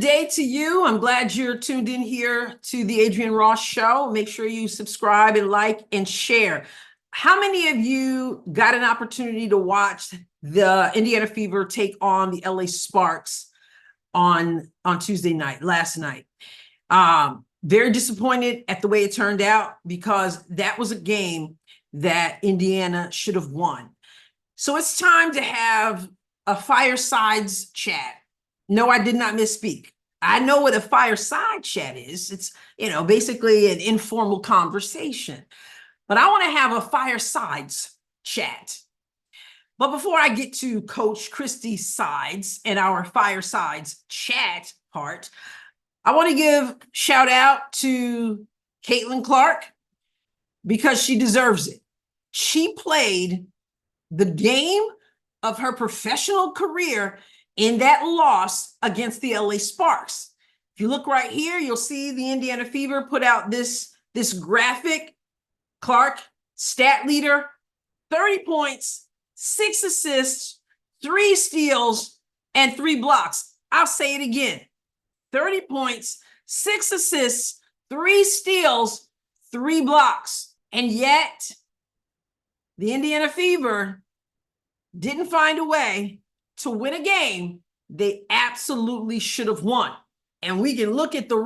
day to you. I'm glad you're tuned in here to the Adrienne Ross Show. Make sure you subscribe and like and share. How many of you got an opportunity to watch the Indiana Fever take on the LA Sparks on Tuesday night, last night? Very disappointed at the way it turned out because that was a game that Indiana should have won. So it's time to have a FireSides chat. No, I did not misspeak. I know what a fireside chat is. It's, basically an informal conversation. But I want to have a FireSides chat. But before I get to Coach Christie Sides and our FireSides chat part, I want to give shout out to Caitlin Clark because she deserves it. She played the game of her professional career in that loss against the LA Sparks. If you look right here, you'll see the Indiana Fever put out this graphic. Clark, stat leader, 30 points, 6 assists, 3 steals, and 3 blocks. I'll say it again. 30 points, 6 assists, 3 steals, 3 blocks. And yet, the Indiana Fever didn't find a way to win a game they absolutely should have won. And we can look at the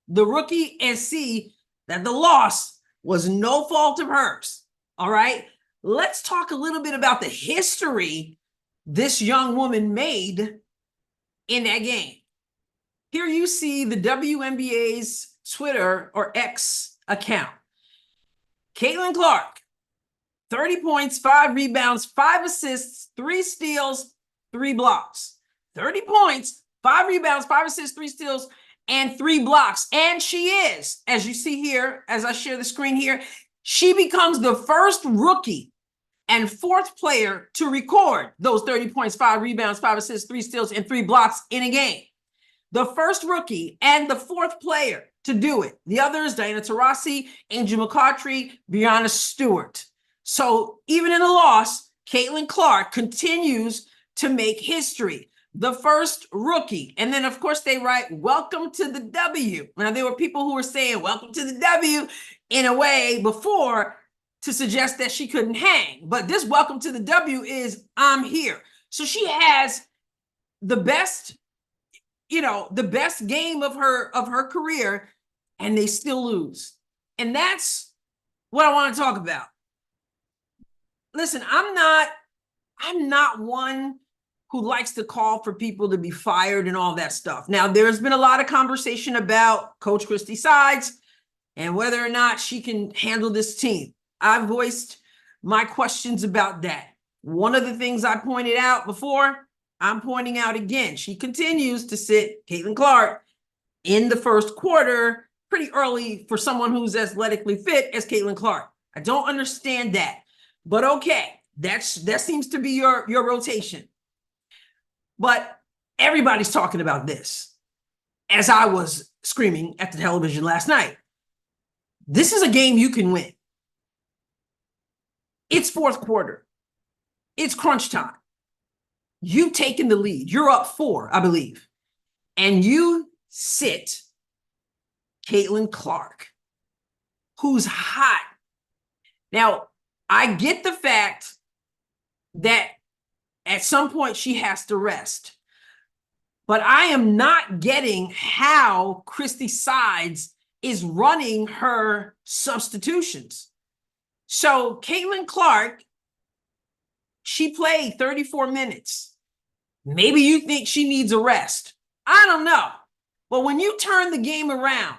rookie, and see that the loss was no fault of hers. All right, let's talk a little bit about the history this young woman made in that game. Here you see the WNBA's Twitter or X account. Caitlin Clark, 30 points, 5 rebounds, 5 assists, 3 steals, 3 blocks. 30 points, 5 rebounds, 5 assists, 3 steals, and 3 blocks. And she is, as you see here, as I share the screen here, she becomes the first rookie and 4th player to record those 30 points, 5 rebounds, 5 assists, 3 steals, and 3 blocks in a game. The first rookie and the 4th player to do it. The others, Diana Taurasi, Angel McCoughtry, Breanna Stewart. So even in a loss, Caitlin Clark continues to make history. The first rookie. And then, of course, they write, welcome to the W. Now, there were people who were saying, welcome to the W in a way before to suggest that she couldn't hang. But this welcome to the W is, I'm here. So she has the best, the best game of her career, and they still lose. And that's what I want to talk about. Listen, I'm not one who likes to call for people to be fired and all that stuff. Now, there's been a lot of conversation about Coach Christie Sides and whether or not she can handle this team. I've voiced my questions about that. One of the things I pointed out before, I'm pointing out again. She continues to sit Caitlin Clark in the first quarter pretty early for someone who's athletically fit as Caitlin Clark. I don't understand that. But okay, that seems to be your rotation. But everybody's talking about this, as I was screaming at the television last night. This is a game you can win. It's 4th quarter. It's crunch time. You've taken the lead. You're up 4, I believe. And you sit Caitlin Clark, who's hot. Now, I get the fact that at some point she has to rest, but I am not getting how Christie Sides is running her substitutions. So Caitlin Clark, she played 34 minutes. Maybe you think she needs a rest. I don't know. But when you turn the game around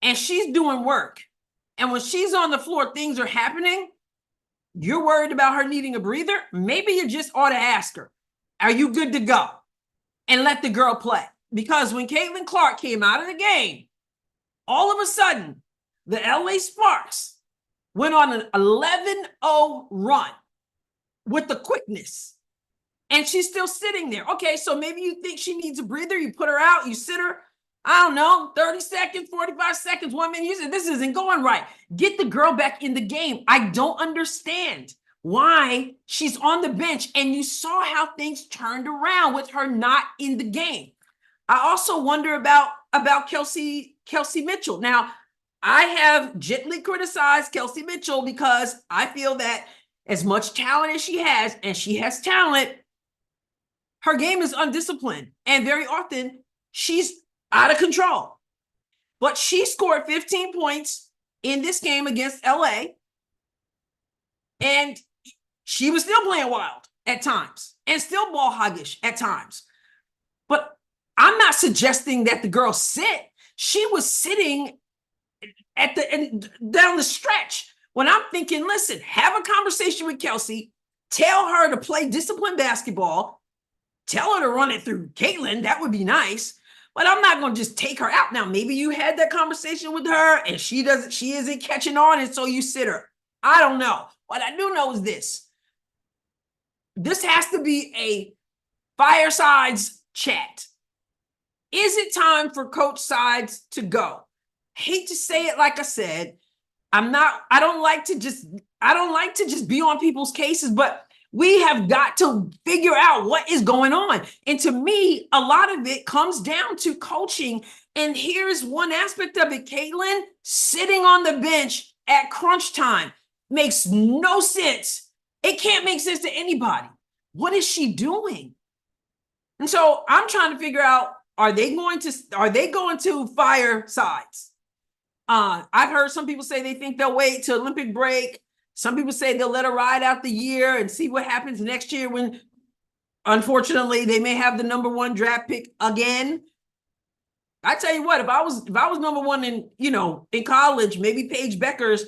and she's doing work, and when she's on the floor, things are happening, you're worried about her needing a breather? Maybe you just ought to ask her, are you good to go? And let the girl play. Because when Caitlin Clark came out of the game, all of a sudden, the LA Sparks went on an 11-0 run with the quickness. And she's still sitting there. Okay, so maybe you think she needs a breather. You put her out, you sit her, I don't know, 30 seconds, 45 seconds, 1 minute. You said, this isn't going right. Get the girl back in the game. I don't understand why she's on the bench. And you saw how things turned around with her not in the game. I also wonder about Kelsey Mitchell. Now, I have gently criticized Kelsey Mitchell because I feel that as much talent as she has, and she has talent, her game is undisciplined. And very often she's out of control. But she scored 15 points in this game against LA. And she was still playing wild at times and still ball hoggish at times. But I'm not suggesting that the girl sit. She was sitting down the stretch when I'm thinking, listen, have a conversation with Kelsey, tell her to play disciplined basketball, tell her to run it through Caitlin. That would be nice. But I'm not going to just take her out. Now, maybe you had that conversation with her and she isn't catching on, and so you sit her. I don't know. What I do know is this. This has to be a FireSides chat. Is it time for Coach Sides to go? Hate to say it, like I said, I don't like to just be on people's cases, but we have got to figure out what is going on. And to me, a lot of it comes down to coaching. And here's one aspect of it. Caitlin sitting on the bench at crunch time makes no sense. It can't make sense to anybody. What is she doing? And so I'm trying to figure out, are they going to FireSides? I've heard some people say they think they'll wait till Olympic break. Some people say they'll let her ride out the year and see what happens next year when, unfortunately, they may have the #1 draft pick again. I tell you what, if I was number one in college, maybe Paige Beckers,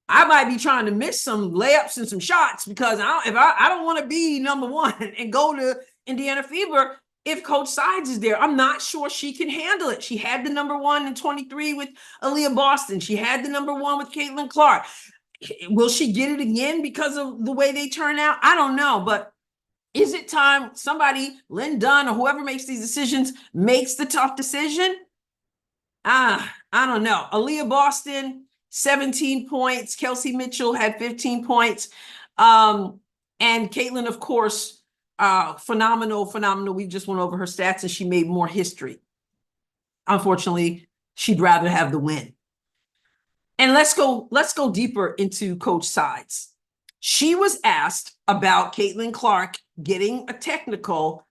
I might be trying to miss some layups and some shots because I don't want to be #1 and go to Indiana Fever. If Coach Sides is there, I'm not sure she can handle it. She had the #1 in 23 with Aaliyah Boston. She had the #1 with Caitlin Clark. Will she get it again because of the way they turn out? I don't know, but is it time somebody, Lynn Dunn or whoever makes these decisions, makes the tough decision? I don't know. Aaliyah Boston, 17 points. Kelsey Mitchell had 15 points. And Caitlin, of course, phenomenal. We just went over her stats and she made more history. Unfortunately, she'd rather have the win. And let's go deeper into Coach Sides. She was asked about Caitlin Clark getting a technical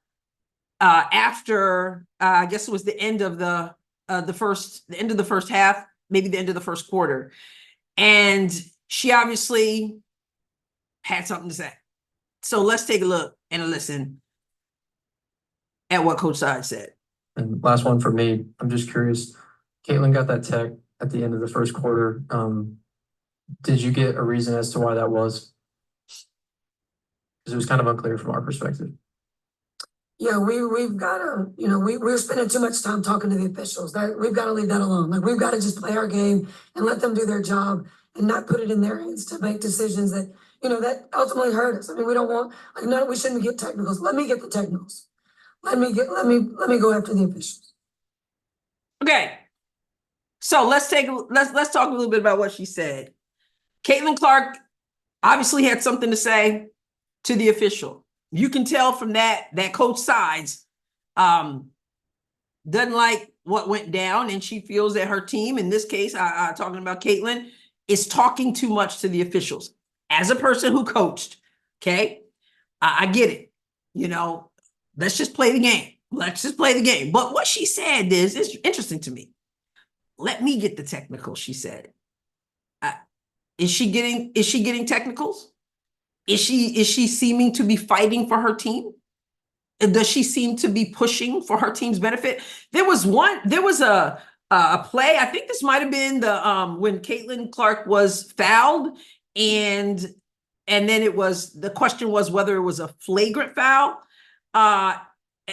after I guess it was the end of the first half, maybe the end of the first quarter. And she obviously had something to say. So let's take a look and a listen at what Coach Sides said. And last one for me, I'm just curious, Caitlin got that tech at the end of the first quarter. Did you get a reason as to why that was? Because it was kind of unclear from our perspective. Yeah, we've got to, we're spending too much time talking to the officials. We've got to leave that alone. Like, we've got to just play our game and let them do their job and not put it in their hands to make decisions that, that ultimately hurt us. I mean, we don't want, no, we shouldn't get technicals. Let me get the technicals. Let me go after the officials. Okay. So let's talk a little bit about what she said. Caitlin Clark obviously had something to say to the official. You can tell from that Coach Sides doesn't like what went down, and she feels that her team, in this case, talking about Caitlin, is talking too much to the officials. As a person who coached, okay, I get it. Let's just play the game. But what she said is interesting to me. Let me get the technical, she said. Is she getting technicals? Is she seeming to be fighting for her team? Does she seem to be pushing for her team's benefit? There was a play. I think this might have been when Caitlin Clark was fouled, and then the question was whether it was a flagrant foul. I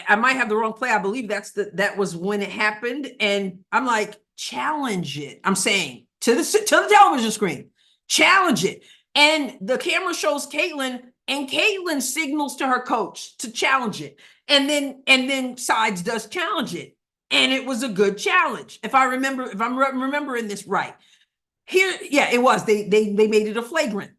might have the wrong play. I believe that was when it happened, and I'm like, challenge it. I'm saying to the television screen, challenge it. And the camera shows Caitlin, and Caitlin signals to her coach to challenge it. And then Sides does challenge it. And it was a good challenge. If I'm remembering this right. Here, yeah, it was. They made it a flagrant.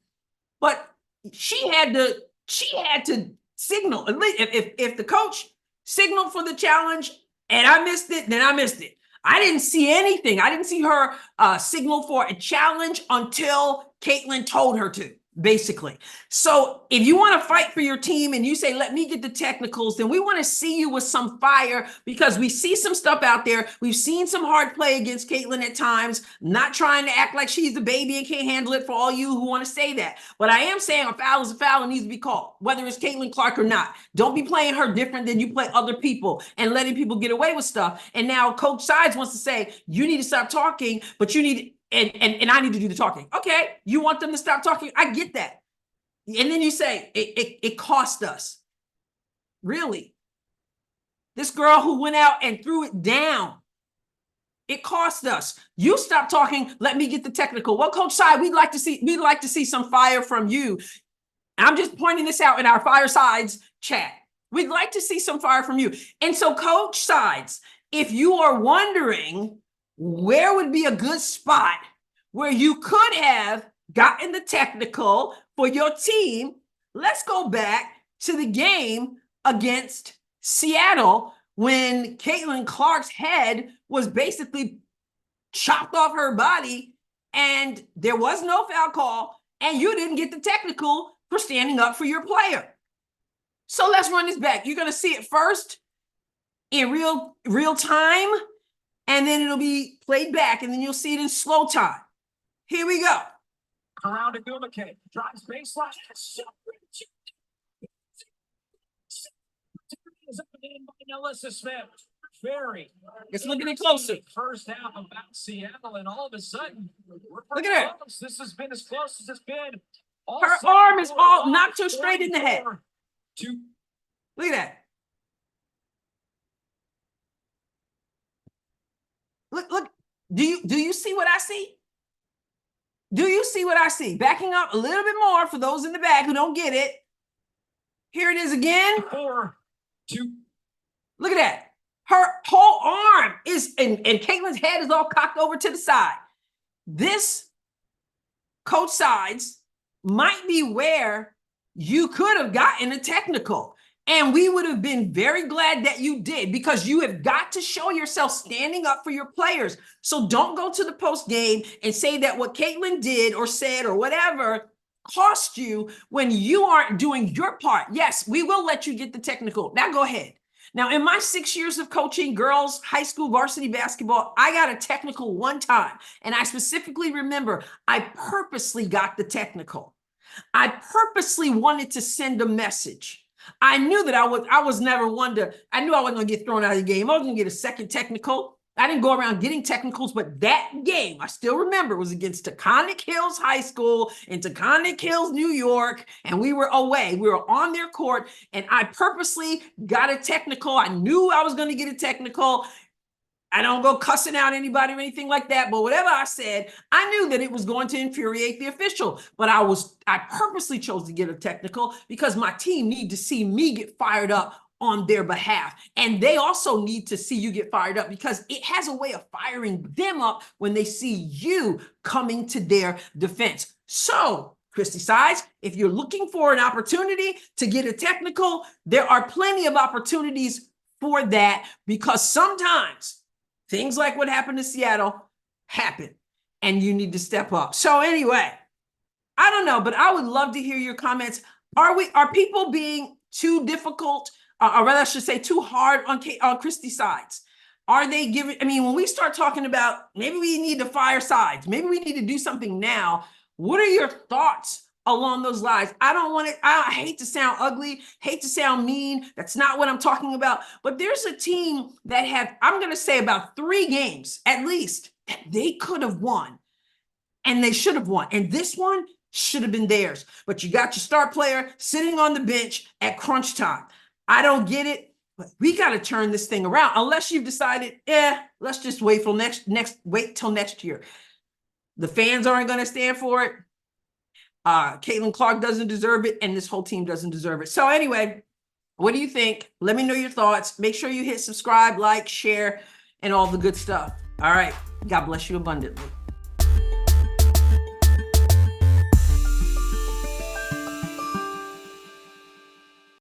But she had to signal. If the coach signaled for the challenge and I missed it, then I missed it. I didn't see anything. I didn't see her signal for a challenge until Caitlin told her to, basically. So if you want to fight for your team and you say, let me get the technicals, then we want to see you with some fire, because we see some stuff out there. We've seen some hard play against Caitlin at times, not trying to act like she's the baby and can't handle it for all you who want to say that. But I am saying a foul is a foul and needs to be called, whether it's Caitlin Clark or not. Don't be playing her different than you play other people and letting people get away with stuff. And now Coach Sides wants to say, you need to stop talking, but you need, and I need to do the talking. Okay, you want them to stop talking? I get that. And then you say, it cost us. Really? This girl who went out and threw it down, it cost us. You stop talking, let me get the technical. Well, Coach Side, we'd like to see some fire from you. I'm just pointing this out in our FireSides chat. We'd like to see some fire from you. And so Coach Sides, if you are wondering where would be a good spot where you could have gotten the technical for your team, let's go back to the game against Seattle when Caitlin Clark's head was basically chopped off her body and there was no foul call and you didn't get the technical for standing up for your player. So let's run this back. You're going to see it first in real time, and then it'll be played back, and then you'll see it in slow time. Here we go. Around to Gumake, drives baseline. Is up and in by Alyssa Smith. Very. Let's look at it closer. First half about Seattle, and all of a sudden, Look at her. This has been as close as it's been. Her arm is all knocked her straight in the head. Look at that. Look. Do you see what I see? Do you see what I see? Backing up a little bit more for those in the back who don't get it. Here it is again. 4, 2. Look at that. Her whole arm is, and Caitlin's head is all cocked over to the side. This Coach Sides might be where you could have gotten a technical. And we would have been very glad that you did, because you have got to show yourself standing up for your players. So don't go to the post game and say that what Caitlin did or said or whatever cost you when you aren't doing your part. Yes, we will let you get the technical. Now go ahead. Now, in my 6 years of coaching girls high school varsity basketball, I got a technical one time. And I specifically remember I purposely got the technical. I purposely wanted to send a message. I knew that I was never one to, I knew I wasn't going to get thrown out of the game. I was going to get a second technical. I didn't go around getting technicals, but that game, I still remember, was against Taconic Hills High School in Taconic Hills, New York, and we were away. We were on their court, and I purposely got a technical. I knew I was going to get a technical. I don't go cussing out anybody or anything like that, but whatever I said, I knew that it was going to infuriate the official. But I purposely chose to get a technical because my team need to see me get fired up on their behalf. And they also need to see you get fired up because it has a way of firing them up when they see you coming to their defense. So, Christie Sides, if you're looking for an opportunity to get a technical, there are plenty of opportunities for that, because sometimes things like what happened to Seattle happen and you need to step up. So anyway, I don't know, but I would love to hear your comments. Are people being too difficult, or rather I should say too hard on Christie Sides? Are they giving, I mean, when we start talking about maybe we need to fire sides, maybe we need to do something now, what are your thoughts along those lines? I hate to sound ugly, hate to sound mean. That's not what I'm talking about. But there's a team that have, I'm going to say about 3 games at least that they could have won and they should have won. And this one should have been theirs. But you got your star player sitting on the bench at crunch time. I don't get it, but we got to turn this thing around unless you've decided, let's just wait till wait till next year. The fans aren't going to stand for it. Caitlin Clark doesn't deserve it, and this whole team doesn't deserve it. So anyway, what do you think? Let me know your thoughts. Make sure you hit subscribe, like, share, and all the good stuff. All right. God bless you abundantly.